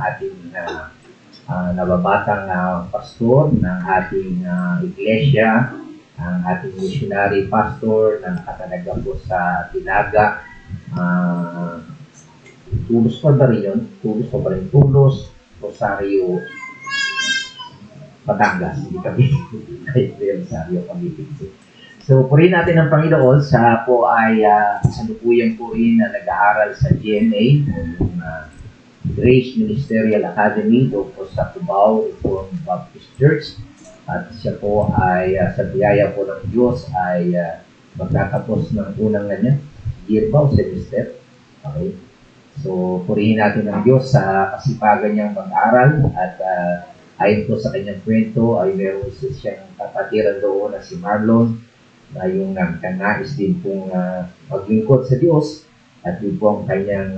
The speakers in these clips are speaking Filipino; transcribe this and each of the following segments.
ating nababatang pastor ng ating iglesia, ang ating missionary pastor na nakatalaga po sa Tinaga. Tulos pa ba rin yun? Tulos, Rosario, Batangas. Hindi kami Rosario, Cavite. So, purihin natin ang Panginoon. Sa po ay kasalukuyan po rin na nag-aaral sa GMA, yung Grace Ministerial Academy, doon po sa Cubao, Reformed Baptist Church. At siya po ay, sa biyaya po ng Diyos, ay magtatapos ng unang year ba o semester. Okay? So, purihin natin ang Diyos sa kasipagan niyang mag-aral at ayon po sa kanyang kwento ay meron isa siyang kapatiran doon na si Marlon na yung nais din pong maglingkod sa Diyos at yun po ang kanyang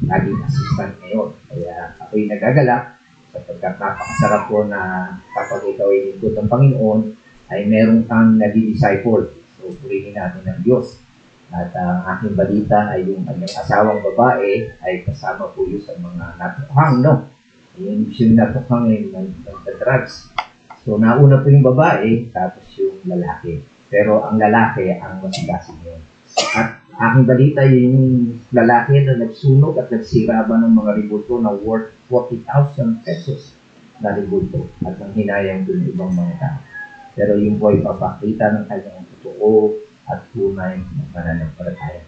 naging assistant ngayon. Kaya ako'y nagagalak sapagkat napakasarap po na kapag ikaw ay lingkod ng Panginoon ay meron kang nag-disciple. So, purihin natin ang Diyos. At ang aking balita ay yung kanyang asawang babae ay kasama po yun sa mga natukhang, no? Yung natukhang ay nagda-drugs. So, nauna po yung babae, tapos yung lalaki. Pero ang lalaki ang masigasin yun. At aking balita yung lalaki na nagsunog at nagsira ba ng mga ribulto na worth 40,000 pesos na ribulto at nang hinayang dun ibang mga tao. Pero yung po ay papakita ng kanyang totoo at tunay na pananampalataya.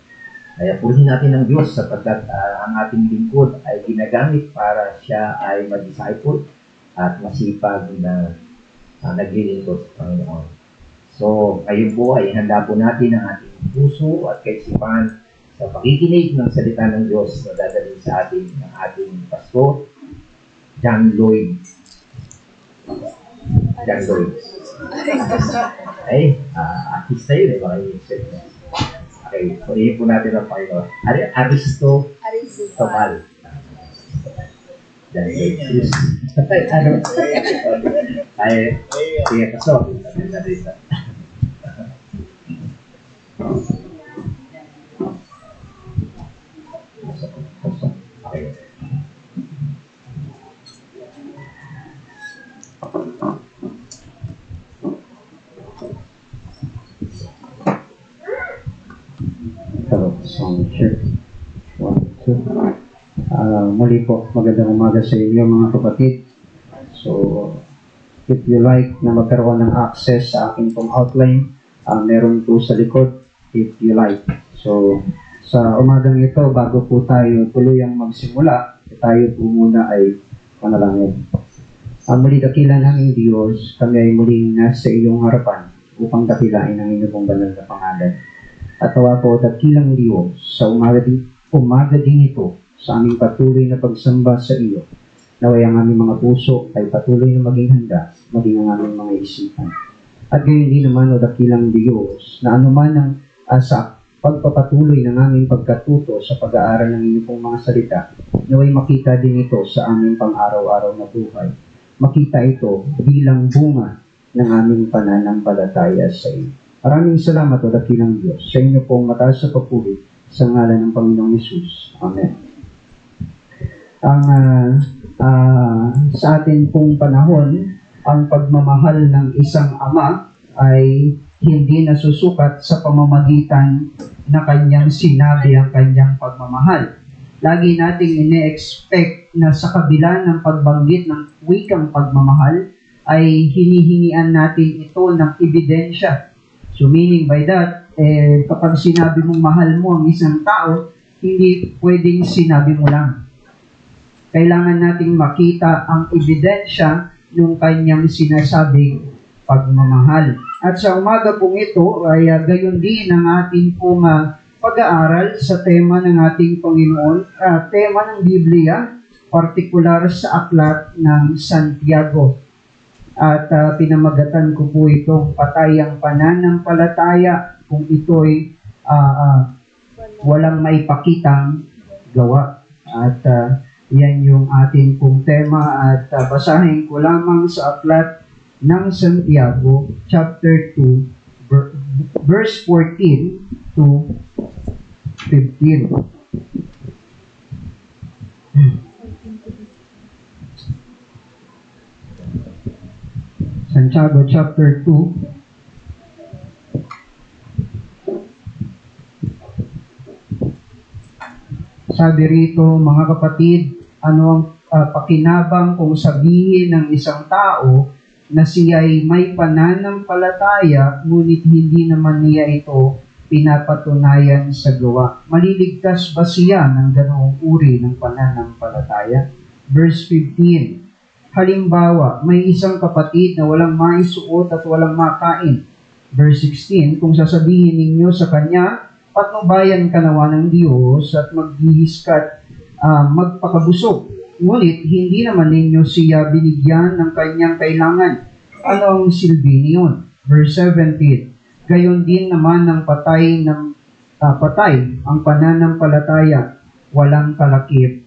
Kaya purihin natin ang Diyos sapagkat ang ating lingkod ay ginagamit para siya ay mag-disciple at masipag na naglilingkod sa Panginoon. So, ngayon po ay handa po natin ang ating puso at kaisipan sa pakikinig ng salita ng Diyos na dadalhin sa atin ng ating pastor, John Lloyd. Ay, artista yun eh, baka i-accept na. Okay, purihin po natin ang Panginoon. Aristo Tomal. John Lloyd. Ay, sige, pastor. Muli po, magandang umaga sa inyo mga kapatid. So, if you like na magkaroon ng access sa aking pong outline, meron po sa likod, if you like. So, sa umagang ito, bago po tayo tuluyang magsimula, tayo po muna ay panalangin. Muli dakilan ng Diyos, kami ay muling nasa iyong harapan upang dakilain ang inyong banal na pangalan. At tawa po dakilang Diyos sa umaga din ito, sa aming patuloy na pagsamba sa iyo. Naway ang aming mga puso ay patuloy na maging handa, maging ang aming mga isipan. At gayon din naman o dakilang Diyos na anuman ang sa pagpapatuloy ng aming pagkatuto sa pag-aaral ng inyong pong mga salita, naway makita din ito sa aming pang-araw-araw na buhay. Makita ito bilang bunga ng aming pananampalataya sa iyo. Maraming salamat o dakilang Diyos sa inyo pong mataas sa papuri sa ngalan ng Panginoong Hesus. Amen. Sa atin pong panahon, ang pagmamahal ng isang ama ay hindi nasusukat sa pamamagitan na kanyang sinabi ang kanyang pagmamahal. Lagi nating ine-expect na sa kabila ng pagbanggit ng wikang pagmamahal, ay hinihingian natin ito ng ebidensya. So meaning by that, kapag sinabi mong mahal mo ang isang tao, hindi pwedeng sinabi mo lang. Kailangan nating makita ang ebidensya ng kanyang sinasabing pagmamahal. At sa umaga pong ito ay gayon din ang ating pong pag-aaral sa tema ng ating Panginoon, tema ng Biblia, partikular sa aklat ng Santiago. At pinamagatan ko po itong patayang pananampalataya kung ito'y walang maipakitang gawa. At yan yung ating pong tema at basahin ko lamang sa aklat ng Santiago, chapter 2, verse 14 to 15. Santiago chapter 2. Sabi rito, mga kapatid, ano ang pakinabang kung sabihin ng isang tao na siya ay may pananampalataya, ngunit hindi naman niya ito pinapatunayan sa gawa. Maliligtas ba siya ng ganoong uri ng pananampalataya? Verse 15, halimbawa, may isang kapatid na walang maisuot at walang makain. Verse 16, kung sasabihin ninyo sa kanya, patnubayan ka nawa ng Diyos at magbihis ka at magpakabusog. Ngunit hindi naman ninyo siya binigyan ng kanyang kailangan. Ano ang silbi niyon? Verse 17, gayon din naman ng patay ang pananampalataya, walang kalakip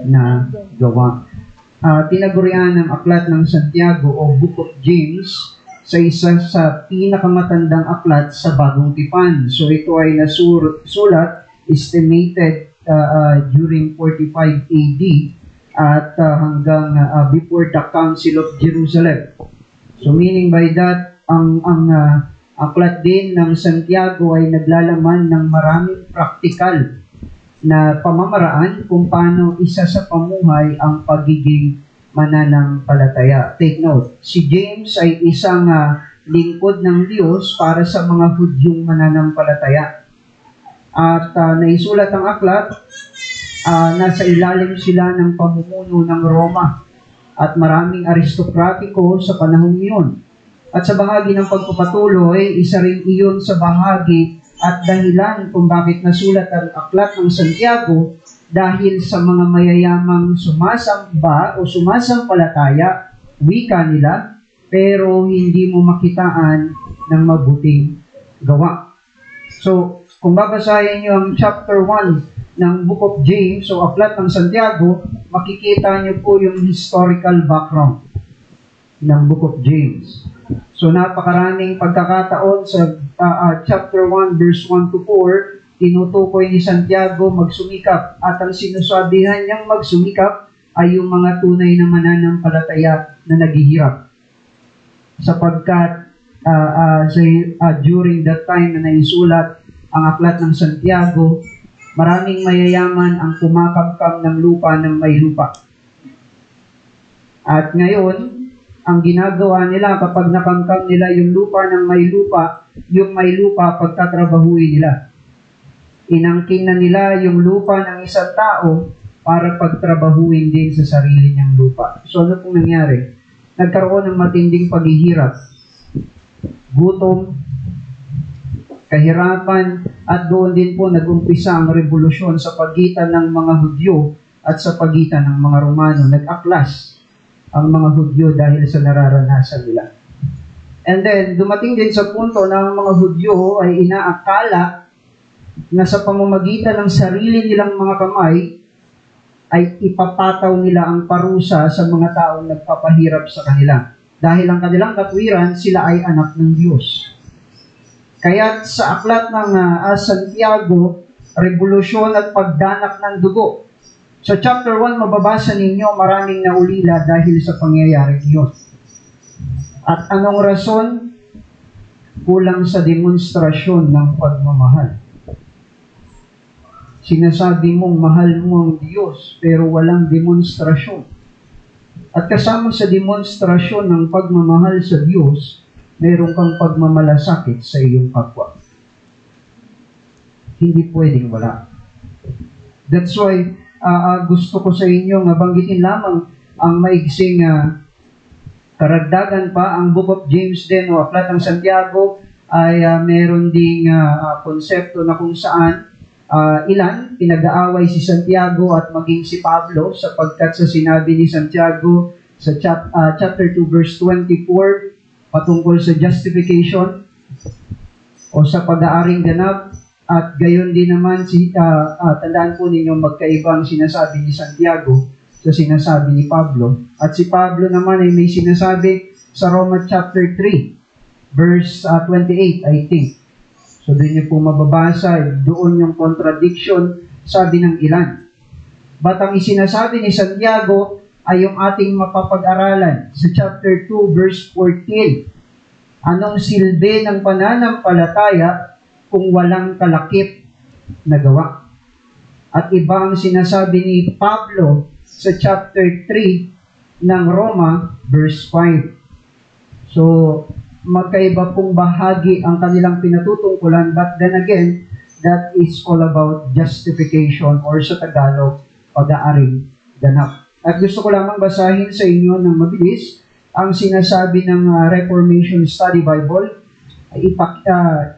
na gawa. Tinagurian ng aklat ng Santiago o Book of James sa isa sa pinakamatandang aklat sa Bagong Tipan. So ito ay nasulat, estimated during 45 AD at hanggang before the Council of Jerusalem. So meaning by that, ang aklat din ng Santiago ay naglalaman ng maraming practical na pamamaraan kung paano isa sa pamuhay ang pagiging mananampalataya. Take note, si James ay isang lingkod ng Diyos para sa mga Hudyong mananampalataya. At naisulat ang aklat, nasa ilalim sila ng pamumuno ng Roma at maraming aristokratiko sa panahong iyon. At sa bahagi ng pagpapatuloy, isa rin iyon sa bahagi at dahilan kung bakit nasulat ang aklat ng Santiago, dahil sa mga mayayamang sumasamba o sumasampalataya, wika nila, pero hindi mo makitaan ng mabuting gawa. So, kung babasahin nyo ang chapter 1 ng Book of James o aklat ng Santiago, makikita nyo po yung historical background ng Book of James. So, napakaraming pagkakataon sa chapter 1 verse 1 to 4, tinutukoy ni Santiago magsumikap, at ang sinusabihan niyang magsumikap ay yung mga tunay na mananampalataya na naghihirap. Sapagkat during that time na naisulat ang aklat ng Santiago, maraming mayayaman ang kumakabkab ng lupa ng may lupa. At ngayon, ang ginagawa nila kapag nakamkam nila yung lupa ng may lupa, yung may lupa pagtatrabahuin nila. Inangkin na nila yung lupa ng isang tao para pagtrabahuin din sa sarili niyang lupa. So ano pong nangyari? Nagkaroon ng matinding paghihirap, gutom, kahirapan, at doon din po nag-umpisa ang revolusyon sa pagitan ng mga Hudyo at sa pagitan ng mga Romano. Nag-aklas ang mga Hudyo dahil sa nararanasan nila. And then, dumating din sa punto na ang mga Hudyo ay inaakala na sa pamamagitan ng sarili nilang mga kamay ay ipapataw nila ang parusa sa mga taong nagpapahirap sa kanila. Dahil ang kanilang katwiran, sila ay anak ng Diyos. Kaya sa aklat ng Santiago, revolusyon at pagdanak ng dugo. Sa chapter 1, mababasa ninyo maraming naulila dahil sa pangyayari iyon. At anong rason? Kulang sa demonstrasyon ng pagmamahal. Sinasabi mong mahal mo ang Diyos, pero walang demonstrasyon. At kasama sa demonstrasyon ng pagmamahal sa Diyos, meron kang pagmamalasakit sa iyong kapwa. Hindi pwedeng wala. That's why gusto ko sa inyo banggitin lamang ang maigsing karagdagan pa. Ang Book of James din o aklat ng Santiago ay meron ding konsepto na kung saan ilan pinag-aaway si Santiago at maging si Pablo, sapagkat sa sinabi ni Santiago sa chapter 2 verse 24 patungkol sa justification o sa pag-aaring ganap, at gayon din naman tandaan po ninyo magkaibang sinasabi ni Santiago sa sinasabi ni Pablo, at si Pablo naman ay may sinasabi sa Romans chapter 3 verse 28 I think. So doon niyo po mababasa, doon yung contradiction, sabi ng ilan. But ang isinasabi ni Santiago ay yung ating mapapag-aralan sa chapter 2, verse 14. Anong silbi ng pananampalataya kung walang kalakip na gawa? At iba ang sinasabi ni Pablo sa chapter 3 ng Roma, verse 5. So, magkaiba pong bahagi ang kanilang pinatutungkulan, but then again, that is all about justification or sa Tagalog, pag-aaring ganap. At gusto ko lamang basahin sa inyo ng mabilis ang sinasabi ng Reformation Study Bible.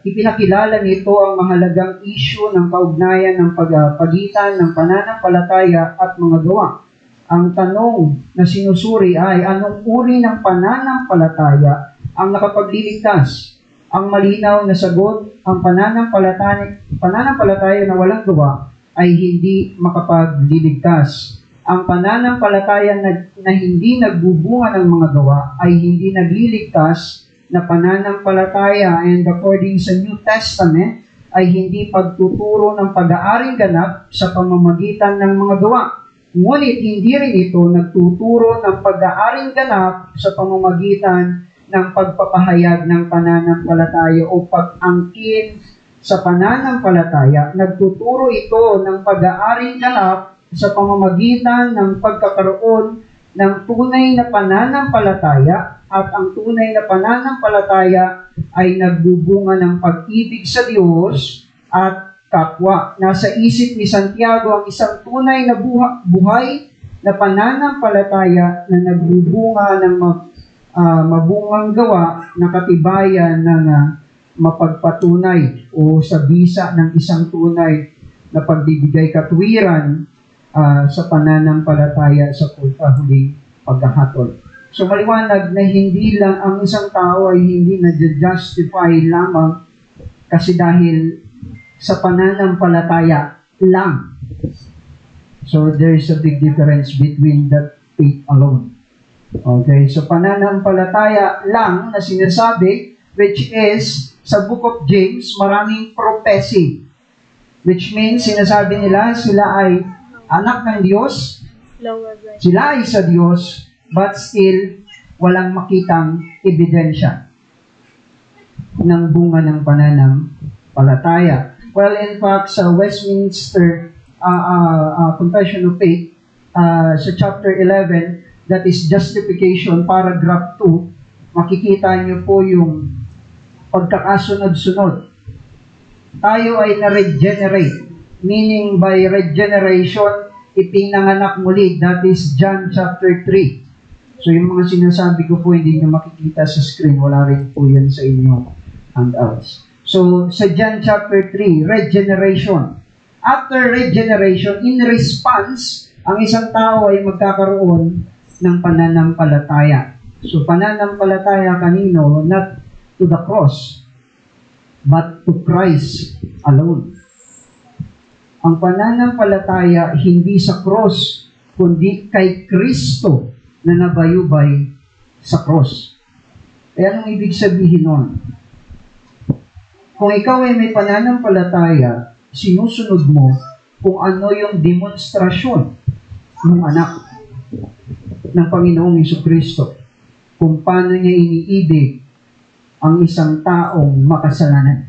Ipinakilala nito ang mahalagang issue ng kaugnayan ng pagitan ng pananampalataya at mga gawa. Ang tanong na sinusuri ay, anong uri ng pananampalataya ang nakapagliligtas? Ang malinaw na sagot, ang pananampalataya na walang gawa ay hindi makapagliligtas. Ang pananampalataya na hindi nagbubunga ng mga gawa ay hindi nagliligtas na pananampalataya, and according sa New Testament ay hindi pagtuturo ng pag-aaring ganap sa pamamagitan ng mga gawa. Ngunit hindi rin ito nagtuturo ng pag-aaring ganap sa pamamagitan ng pagpapahayag ng pananampalataya o pag-angkin sa pananampalataya. Nagtuturo ito ng pag-aaring ganap sa pamamagitan ng pagkakaroon ng tunay na pananampalataya, at ang tunay na pananampalataya ay nagbubunga ng pag-ibig sa Diyos at kapwa. Nasa isip ni Santiago ang isang tunay na buhay na pananampalataya na nagbubunga ng mabungang gawa na katibayan ng mapagpatunay o sa bisa ng isang tunay na pagbibigay katwiran sa pananampalataya sa huling paghahatol. So maliwanag na hindi lang ang isang tao ay hindi na-justify lamang kasi dahil sa pananampalataya lang. So there's a big difference between that faith alone. Okay, so pananampalataya lang na sinasabi, which is sa book of James, maraming prophecy. Which means, sinasabi nila, sila ay anak ng Diyos, sila ay sa Diyos, but still, walang makitang ebidensya ng bunga ng pananampalataya. Well, in fact, sa Westminster Confession of Faith, sa chapter 11, that is justification, paragraph 2, makikita niyo po yung pagkakasunod-sunod. Tayo ay na-regenerate, meaning by regeneration, ipinanganak muli. That is John chapter 3. So yung mga sinasabi ko po, hindi nyo makikita sa screen. Wala rin po yan sa inyong handouts. So sa John chapter 3, regeneration. After regeneration, in response, ang isang tao ay magkakaroon ng pananampalataya. So pananampalataya kanino? Not to the cross, but to Christ alone. Ang pananampalataya hindi sa cross, kundi kay Kristo na nabayubay sa cross. Kaya anong ibig sabihin nun? Kung ikaw ay may pananampalataya, sinusunod mo kung ano yung demonstrasyon ng anak ng Panginoong Jesucristo, kung paano niya iniibig ang isang taong makasalanan.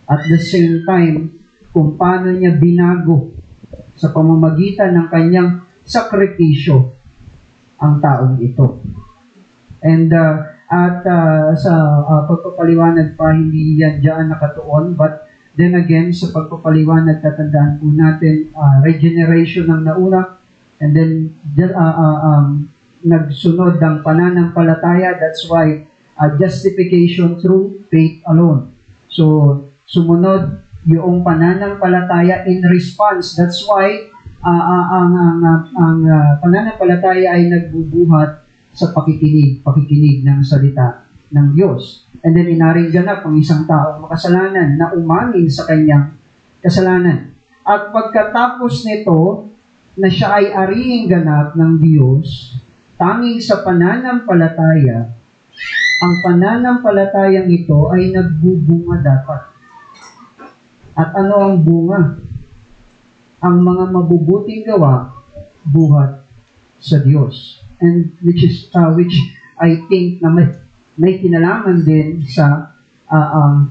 At the same time, kung paano niya binago sa pamamagitan ng kanyang sakripisyo ang taong ito. And sa pagpapaliwanag pa, hindi yan dyan nakatuon, but then again, sa pagpapaliwanag, tatandaan po natin, regeneration ang nauna, and then nagsunod ang pananampalataya. That's why justification through faith alone. So, sumunod yung pananampalataya in response. That's why ang pananampalataya ay nagbubuhat sa pakikinig ng salita ng Diyos. And then inaring ganap ang isang taong makasalanan na umamin sa kanyang kasalanan. At pagkatapos nito, na siya ay ariing ganap ng Diyos, tanging sa pananampalataya, ang pananampalatayang ito ay nagbubunga dapat. At ano ang bunga? Ang mga mabubuting gawa buhat sa Diyos. And which I think na may kinalaman din sa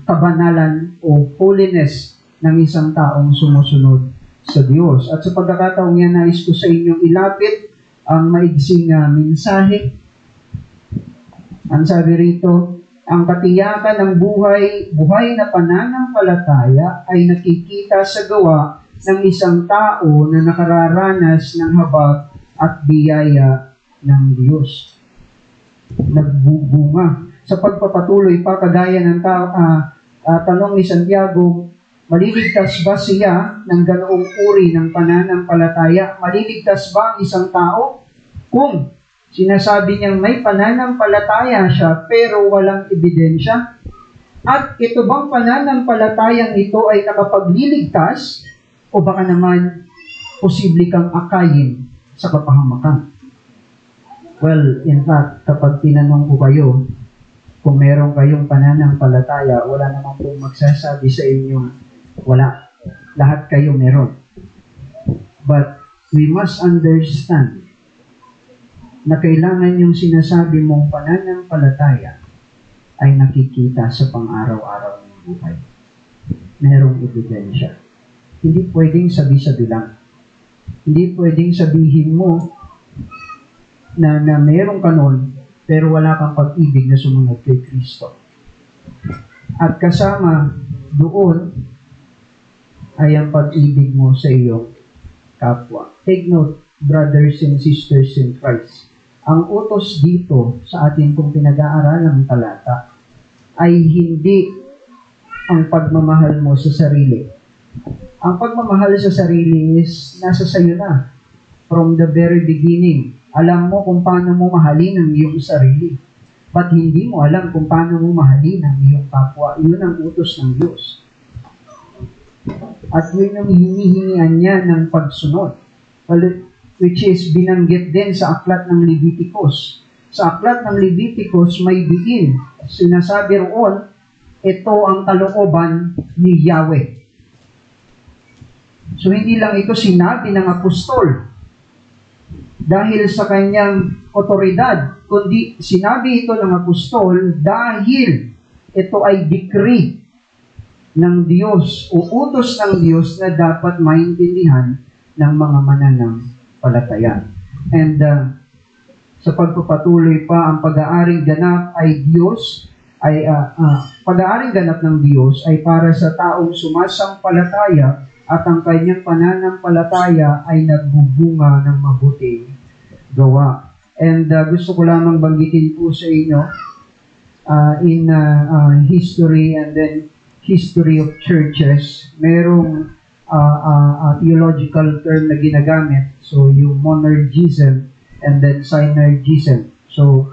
kabanalan o holiness ng isang taong sumusunod sa Diyos. At sa pagkakataong yan, nais ko sa inyong ilapit ang maigsing mensahe. Ang sabi rito, ang katiyakan ng buhay na pananampalataya ay nakikita sa gawa ng isang tao na nakararanas ng habag at biyaya ng Diyos. Nagbubunga. Sa pagpapatuloy pa, kagaya ng tanong ni Santiago, maliligtas ba siya ng ganoong uri ng pananampalataya? Maliligtas ba ang isang tao? Kung sinasabi niyang may pananampalataya siya pero walang ebidensya, at ito bang pananampalatayang ito ay nakapagliligtas o baka naman posible kang akayin sa kapahamakan? Well, in fact, kapag tinanong ko kayo, kung meron kayong pananampalataya, wala naman pong magsasabi sa inyo, wala. Lahat kayo meron. But we must understand na kailangan yung sinasabi mong pananampalataya ay nakikita sa pang-araw-araw ng buhay. Merong ebidensya. Hindi pwedeng sabi-sabi lang. Hindi pwedeng sabihin mo na meron ka nun, pero wala kang pag-ibig na sumunod kay Kristo. At kasama doon ay ang pag-ibig mo sa iyong kapwa. Take note, brothers and sisters in Christ. Ang utos dito sa atin kung pinag-aaralang talata ay hindi ang pagmamahal mo sa sarili. Ang pagmamahal sa sarili is nasa sayo na. From the very beginning, alam mo kung paano mo mahalin ang iyong sarili. But hindi mo alam kung paano mo mahalin ang iyong kapwa. Yun ang utos ng Diyos. At yun ang hinihingian niya ng pagsunod. Which is binanggit din sa aklat ng Leviticus. Sa aklat ng Leviticus may diin. Sinasabi roon, ito ang kalooban ni Yahweh. So hindi lang ito sinabi ng apostol dahil sa kanyang otoridad, kundi sinabi ito ng apostol dahil ito ay decree ng Diyos o utos ng Diyos na dapat maintindihan ng mga mananampalataya. And sa pagpapatuloy pa, ang pag-aaring ganap ay pag-aaring ganap ng Diyos ay para sa taong sumasampalataya at ang kanyang pananampalataya ay nagbubunga ng mabuting gawa. And gusto ko lamang banggitin po sa inyo in history and then history of churches, merong theological term na ginagamit. So, yung monergism and then synergism. So,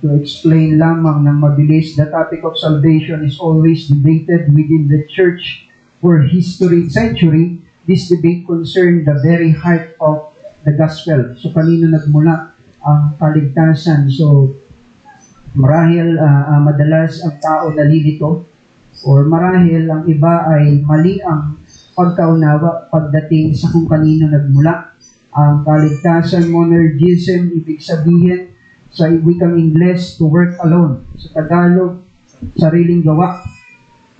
to explain lamang ng mabilis, the topic of salvation is always debated within the church for century. This debate concerned the very heart of the gospel. So, kanino nagmula ang kaligtasan? So, marahil madalas ang tao nalilito or marahil ang iba ay mali ang pagkaunawa pagdating sa kung kanino nagmula. Ang kaligtasan, monergism, ibig sabihin sa wikang Ingles, to work alone. Sa Tagalog, sariling gawa.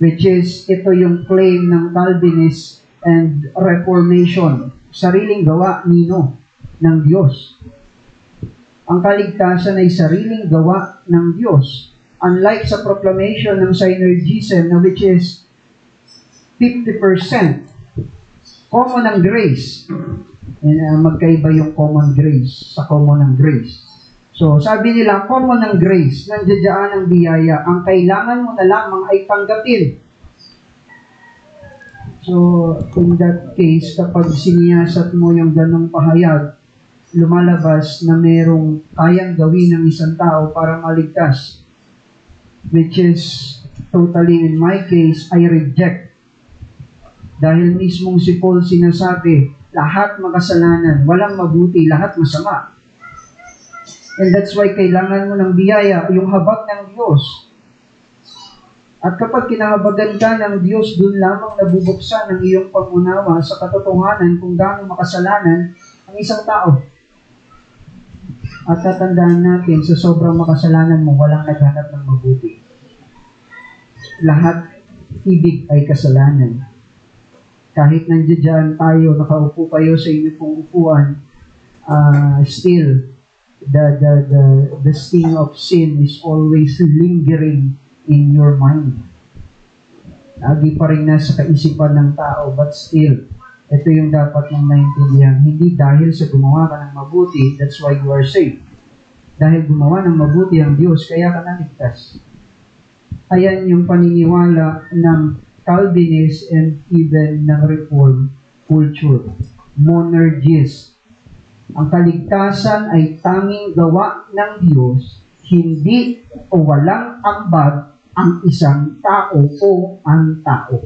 Which is, ito yung claim ng Calvinist and Reformation. Sariling gawa, nino, ng Diyos. Ang kaligtasan ay sariling gawa ng Diyos. Unlike sa proclamation ng synergism, na which is 50% common ang grace. And, magkaiba yung common grace sa common ang grace. So, sabi nila, common ang grace, nandiyan ang biyaya. Ang kailangan mo na lamang ay tanggapin. So, in that case, kapag siniyasat mo yung ganong pahayag, lumalabas na merong kayang gawin ng isang tao para maligtas. Which is, totally in my case, I reject. Dahil mismong si Paul sinasabi, lahat makasalanan, walang mabuti, lahat masama. And that's why kailangan mo ng biyaya, yung habag ng Diyos. At kapag kinahabagan ka ng Diyos, dun lamang nabubuksan ang iyong pag-unawa sa katotohanan kung gaano makasalanan ang isang tao. At tatandaan natin, sa sobrang makasalanan mo, walang naghanap ng mabuti. Lahat ibig ay kasalanan. Kahit nandiyan tayo, nakaupo kayo sa inyong pong upuan, still, the sting of sin is always lingering in your mind. Lagi pa rin nasa kaisipan ng tao, but still, ito yung dapat mong naintindihan. Hindi dahil sa gumawa ka ng mabuti, that's why you are saved. Dahil gumawa ng mabuti ang Diyos, kaya ka naligtas. Ayan yung paniniwala ng Calvinist and even ng Reform culture. Monergist. Ang kaligtasan ay tanging gawa ng Diyos, hindi o walang ambag ang isang tao o ang tao.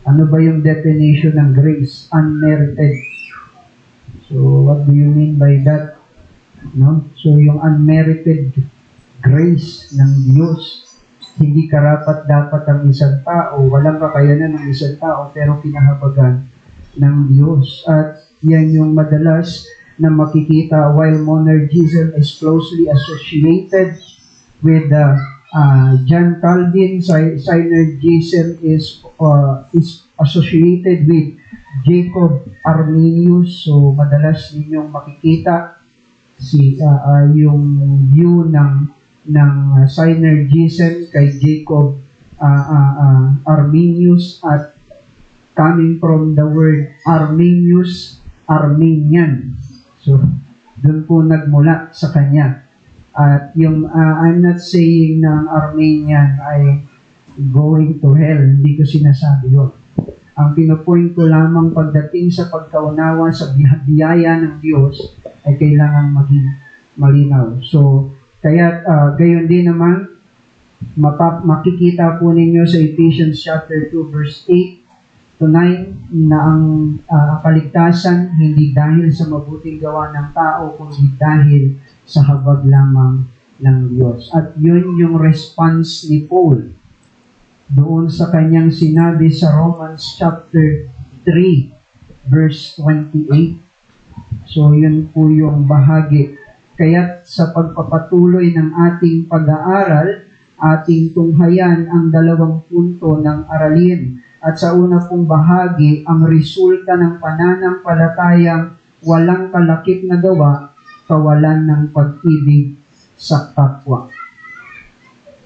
Ano ba yung definition ng grace? Unmerited. So, what do you mean by that? No? So, yung unmerited grace ng Diyos, hindi karapat-dapat ang isang tao, walang kakayanan ng isang tao, pero pinahabagan ng Diyos. At yan yung madalas na makikita while monergism is closely associated with John Calvin, synergism is associated with Jacob Arminius. So, madalas ninyong makikita yung view ng synergism kay Jacob Arminius, at coming from the word Arminius, Armenian. So, doon po nagmula sa kanya. At yung, I'm not saying na Armenian ay going to hell. Hindi ko sinasabi yun. Ang pinopoint ko lamang pagdating sa pagkaunawa sa biyaya ng Diyos ay kailangan maging malinaw. So, kaya gayon din naman, makikita po ninyo sa Ephesians chapter 2 verse 8 to 9 na ang kaligtasan hindi dahil sa mabuting gawa ng tao, kundi dahil sa habag lamang ng Diyos. At yun yung response ni Paul doon sa kanyang sinabi sa Romans chapter 3 verse 28. So yun po yung bahagi. Kaya sa pagpapatuloy ng ating pag-aaral, ating tunghayan ang dalawang punto ng aralin. At sa una pong bahagi, ang resulta ng pananampalatayang walang kalakip na gawa, kawalan ng pag-ibig sa kapwa.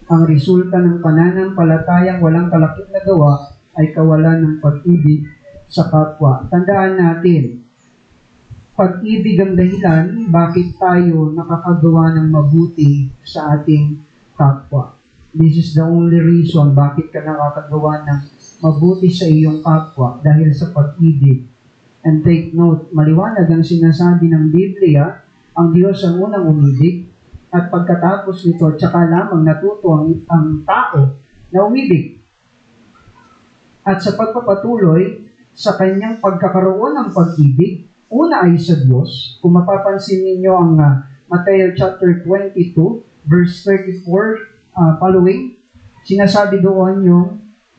Ang resulta ng pananampalatayang walang kalakip na gawa ay kawalan ng pag-ibig sa kapwa. Tandaan natin, pag-ibig ang dahilan bakit tayo nakakagawa ng mabuti sa ating kapwa. This is the only reason bakit ka nakakagawa ng mabuti sa iyong kapwa, dahil sa pag-ibig. And take note, maliwanag ang sinasabi ng Biblia, ang Diyos ang unang umibig, at pagkatapos nito, tsaka lamang natuto ang tao na umibig. At sa pagpapatuloy, sa kanyang pagkakaroon ng pag-ibig, una ay sa Diyos. Kung mapapansin ninyo ang Matthew chapter 22, verse 34 following, sinasabi doon yung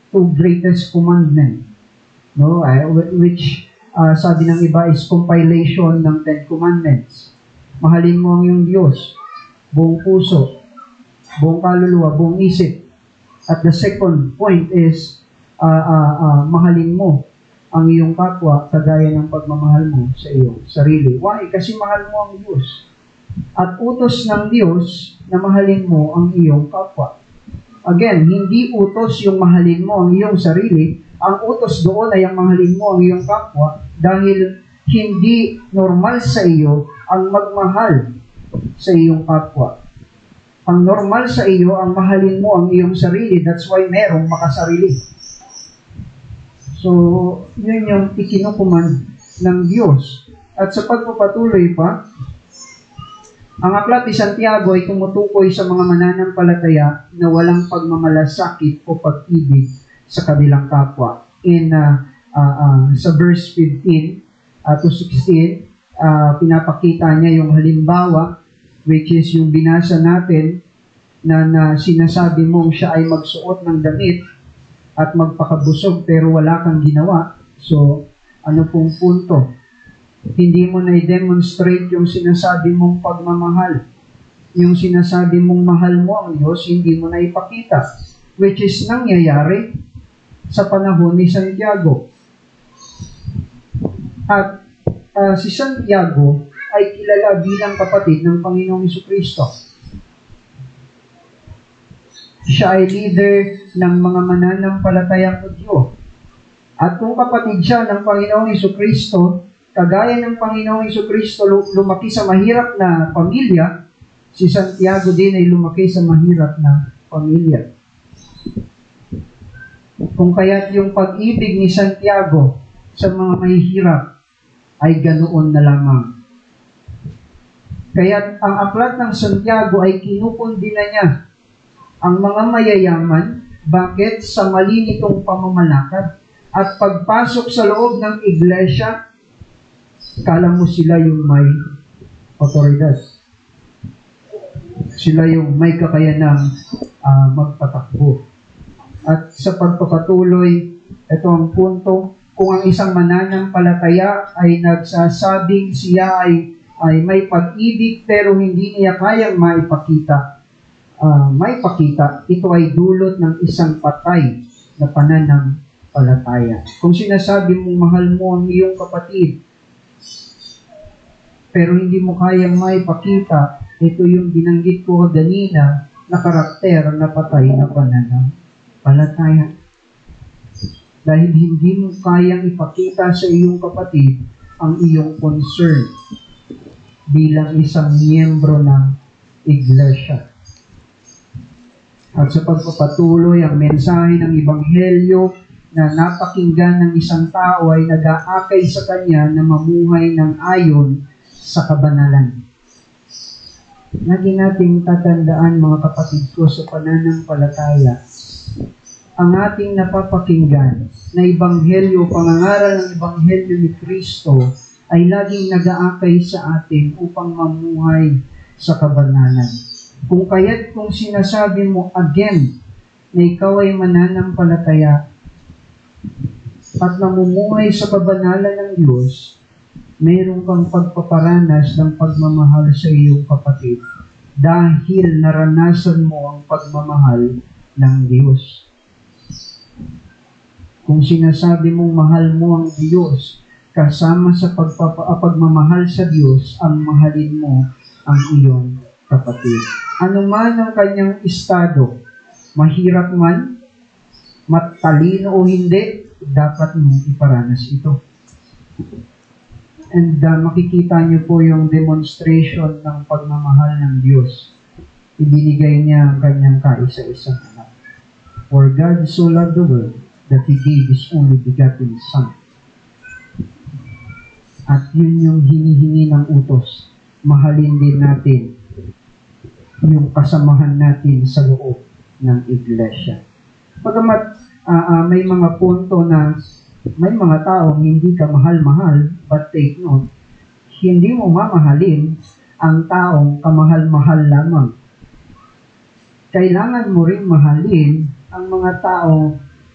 two greatest commandment, no? Which sabi ng iba is compilation ng 10 Commandments. Mahalin mo ang iyong Diyos, buong puso, buong kaluluwa, buong isip. At the second point is, mahalin mo ang iyong kapwa kagaya ng pagmamahal mo sa iyong sarili. Why? Kasi mahal mo ang Diyos. At utos ng Diyos na mahalin mo ang iyong kapwa. Again, hindi utos yung mahalin mo ang iyong sarili. Ang utos doon ay ang mahalin mo ang iyong kapwa, dahil hindi normal sa iyo ang magmahal sa iyong kapwa. Ang normal sa iyo ang mahalin mo ang iyong sarili. That's why merong makasarili. So, yun yung ikinukuman ng Diyos. At sa pagpapatuloy pa, ang aklat ni Santiago ay tumutukoy sa mga mananampalataya na walang pagmamalasakit o pag-ibig sa kabilang kapwa. In sa verse 15 to 16, pinapakita niya yung halimbawa, which is yung binasa natin na sinasabi mong siya ay magsuot ng damit at magpakabusog pero wala kang ginawa. So, ano pong punto? Hindi mo na i-demonstrate yung sinasabi mong pagmamahal. Yung sinasabi mong mahal mo ang Diyos, hindi mo na ipakita. Which is nangyayari sa panahon ni Santiago. At si Santiago ay kilala bilang kapatid ng Panginoong Jesucristo. Siya ay leader ng mga mananampalatayang Hudyo. At kung kapatid siya ng Panginoong Jesucristo, kagaya ng Panginoong Jesucristo lumaki sa mahirap na pamilya, si Santiago din ay lumaki sa mahirap na pamilya. Kung kaya't yung pag-ibig ni Santiago sa mga mahihirap ay ganoon na lamang. Kaya't ang aklat ng Santiago ay kinukundina niya ang mga mayayaman. Bakit? Sa mali nitong pamamalakad. At pagpasok sa loob ng iglesia, kala mo sila yung may otoridad. Sila yung may kakayanang magpatakbo. At sa pagpapatuloy, ito ang punto, kung ang isang mananampalataya ay nagsasabing siya ay may pag-ibig pero hindi niya kayang maipakita, ito ay dulot ng isang patay na pananampalataya. Kung sinasabi mong mahal mo ang iyong kapatid, pero hindi mo kayang maipakita, ito yung binanggit ko kanina na karakter na patay na pananampalataya. Dahil hindi mo kayang ipakita sa iyong kapatid ang iyong concern bilang isang miyembro ng iglesia. At sa pagpapatuloy, ang mensahe ng Ebanghelyo na napakinggan ng isang tao ay nag-aakay sa kanya na mamuhay ng ayon sa kabanalan. Lagi nating tatandaan, mga kapatid ko, sa pananampalataya, ang ating napapakinggan na Ebanghelyo, pangangaral ng Ebanghelyo ni Kristo, ay laging nag-aakay sa atin upang mamuhay sa kabanalan. Kung kaya't kung sinasabi mo again na ikaw ay mananampalataya at namumuhay sa kabanalan ng Diyos, mayroon kang pagpaparanas ng pagmamahal sa iyong kapatid dahil naranasan mo ang pagmamahal ng Diyos. Kung sinasabi mong mahal mo ang Diyos, kasama sa pagmamahal sa Diyos, ang mahalin mo ang iyong kapatid. Ano man ang kanyang estado, mahirap man, matalino o hindi, dapat mong iparanas ito. And makikita niyo po yung demonstration ng pagmamahal ng Diyos. Ibinigay niya ang kanyang kaisa-isang anak. For God so loved the world that He gave His only begotten Son. At yun yung hinihingi ng utos. Mahalin din natin yung kasamahan natin sa loob ng iglesia. Pagamat may mga punto na may mga taong hindi ka mahal-mahal, but take note, hindi mo mamahalin ang taong kamahal-mahal lamang. Kailangan mo rin mahalin ang mga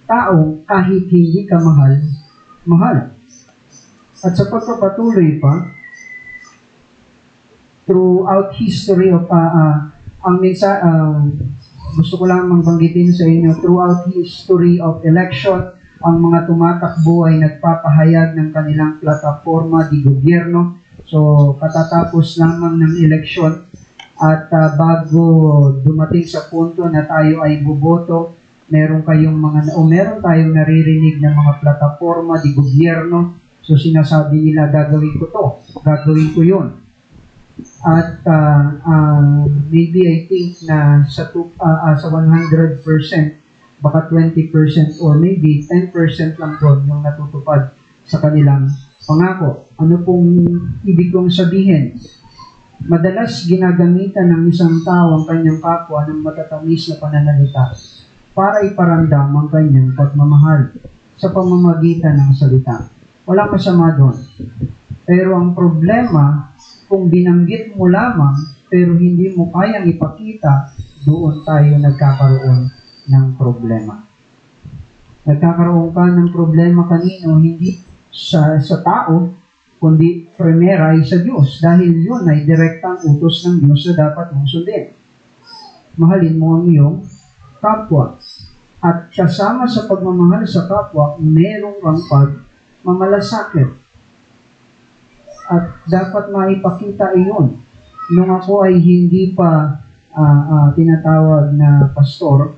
taong kahit hindi ka mahal. At sa pagpapatuloy pa, throughout history of gusto ko lang banggitin sa inyo, throughout history of election, ang mga tumatakbo ay nagpapahayag ng kanilang plataforma di gobyerno. So, katatapos lamang ng eleksyon at bago dumating sa punto na tayo ay buboto, meron tayong naririnig ng mga plataforma di gobyerno. So, sinasabi nila, gagawin ko to, gagawin ko yun. At maybe I think na sa 100%, baka 20% or maybe 10% lang doon yung natutupad sa kanilang pangako. Ano pong ibig kong sabihin? Madalas ginagamitan ng isang tao ang kanyang kapwa ng matatamis na pananalita para iparamdam ang kanyang pagmamahal sa pamamagitan ng salita. Walang masama doon. Pero ang problema, kung binanggit mo lamang pero hindi mo kayang ipakita, doon tayo nagkakaroon ng problema. Nagkakaroon ka ng problema kanino? Hindi sa tao, kundi primera ay sa Diyos, dahil yun ay direktang utos ng Diyos na dapat mong sundin. Mahalin mo ang iyong kapwa. At kasama sa pagmamahal sa kapwa, merong kang pagmamalasakit. At dapat maipakita iyon. Nung ako ay hindi pa tinatawag na pastor,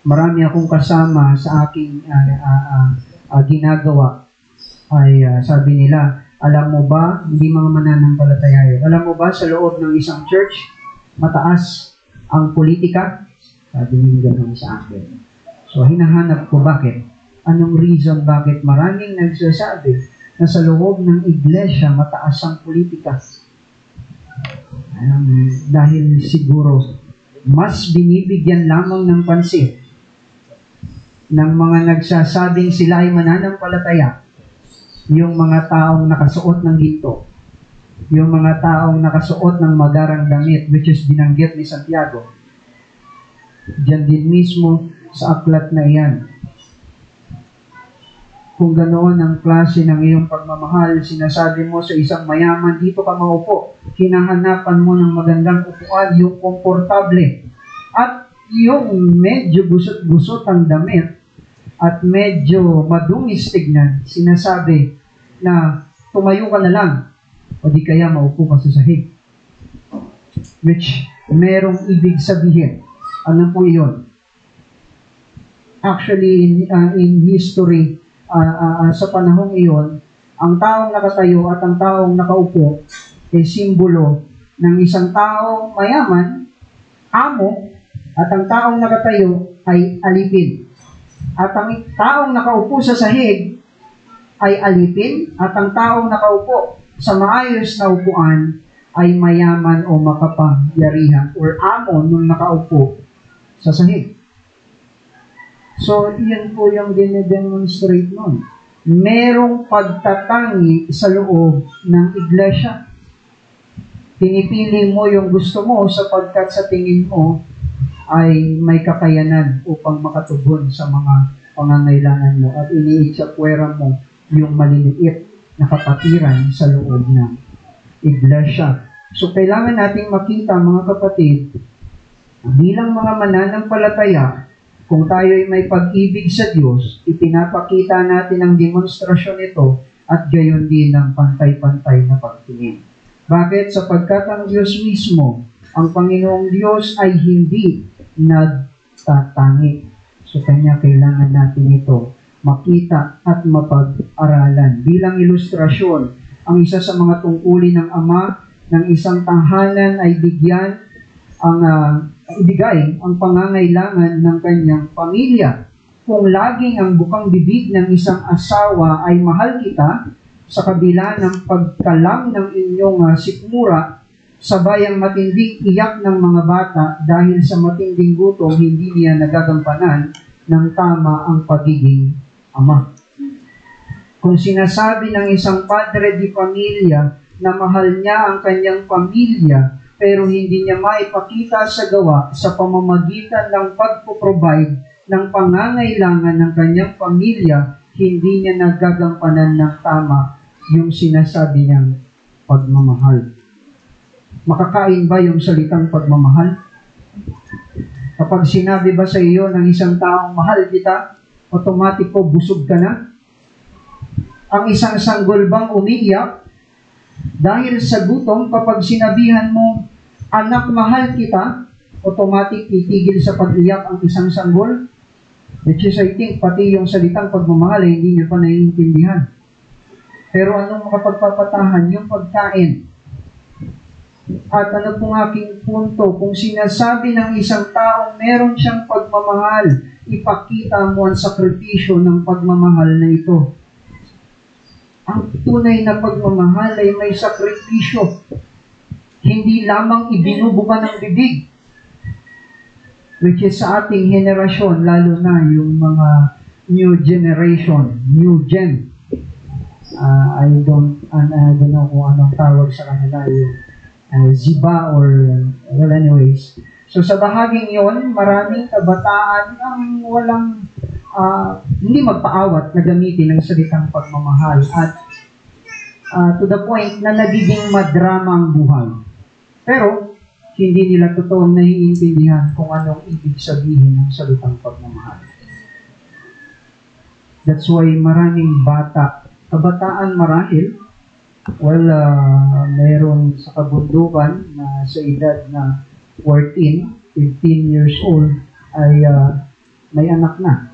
marami akong kasama sa aking ginagawa. Ay sabi nila, alam mo ba, hindi mga mananampalataya yun, alam mo ba sa loob ng isang church, mataas ang politika? Sabi nila gano'n sa akin. So hinahanap ko bakit? Anong reason bakit maraming nagsasabi na sa loob ng iglesia mataas ang politika? Dahil siguro mas binibigyan lamang ng pansin ng mga nagsasabing sila ay mananampalataya yung mga taong nakasuot ng ginto, yung mga taong nakasuot ng magarang damit, which is binanggit ni Santiago. Diyan din mismo sa aklat na iyan. Kung ganoon ang klase ng iyong pagmamahal, sinasabi mo sa isang mayaman, dito ka maupo. Hinahanapan mo ng magandang upuan, yung komportable. At yung medyo gusot-gusot ang damit, at medyo madungis tignan, sinasabi na tumayo ka na lang o di kaya maupo ka sa sahig. Which merong ibig sabihin. Ano po yun? Actually, in history, sa panahong iyon, ang taong nakatayo at ang taong nakaupo ay simbolo ng isang taong mayaman, amo, at ang taong nakatayo ay alipin. At ang taong nakaupo sa sahig ay alipin, at ang taong nakaupo sa maayos na upuan ay mayaman o makapangyarihan or amo nung nakaupo sa sahig. So, yan po yung dinedemonstrate nun. Merong pagtatangi sa loob ng iglesia. Pinipili mo yung gusto mo sapagkat sa tingin mo ay may kakayanan upang makatugon sa mga pangangailangan mo at iniitsapwera mo yung maliliit na kapatiran sa loob ng iglesia. So, kailangan nating makita, mga kapatid, bilang mga mananampalataya, kung tayo ay may pag-ibig sa Diyos, ipinapakita natin ang demonstrasyon nito at gayon din ang pantay-pantay na pagtingin. Bakit? Sapagkat ang Diyos mismo, ang Panginoong Diyos ay hindi nagtatangi. So, kanya kailangan natin ito makita at mapag-aralan. Bilang ilustrasyon, ang isa sa mga tungkulin ng Ama ng isang tahanan ay ibigay ang pangangailangan ng kanyang pamilya. Kung laging ang bukang bibig ng isang asawa ay mahal kita, sa kabila ng pagkalam ng inyong sikmura, sabay ang matinding iyak ng mga bata dahil sa matinding gutom, hindi niya nagagampanan ng tama ang pagiging ama. Kung sinasabi ng isang padre di pamilya na mahal niya ang kanyang pamilya, pero hindi niya maipakita sa gawa sa pamamagitan ng pagpo-provide ng pangangailangan ng kanyang pamilya, hindi niya nagagampanan ng tama yung sinasabi niyang pagmamahal. Makakain ba yung salitang pagmamahal? Kapag sinabi ba sa iyo ng isang taong mahal kita, otomatiko busog ka na? Ang isang sanggol bang umiiyak dahil sa gutom? Kapag sinabihan mo, anak, mahal kita, automatic titigil sa pag-iyak ang isang sanggol? Which is, I think, pati yung salitang pagmamahal ay hindi niya pa naiintindihan. Pero anong makapagpapatahan? Yung pagkain. At ano pong aking punto? Kung sinasabi ng isang taong meron siyang pagmamahal, ipakita mo ang sakripisyo ng pagmamahal na ito. Ang tunay na pagmamahal ay may sakripisyo. Hindi lamang ibinubuka ng bibig. Which is sa ating henerasyon, lalo na yung mga new generation, new gen. I don't know kung anong tawag sa kanila, yung Ziba or, well, anyways. So sa bahaging yon, maraming kabataan ang walang hindi magpaawat na gamitin ang salitang pagmamahal at to the point na nagiging madrama ang buhay. Pero, hindi nila totoong naiintindihan kung anong ibig sabihin ng salitang pagmamahal. That's why maraming kabataan marahil, meron sa kabundukan na sa edad na 14, 15 years old ay may anak na.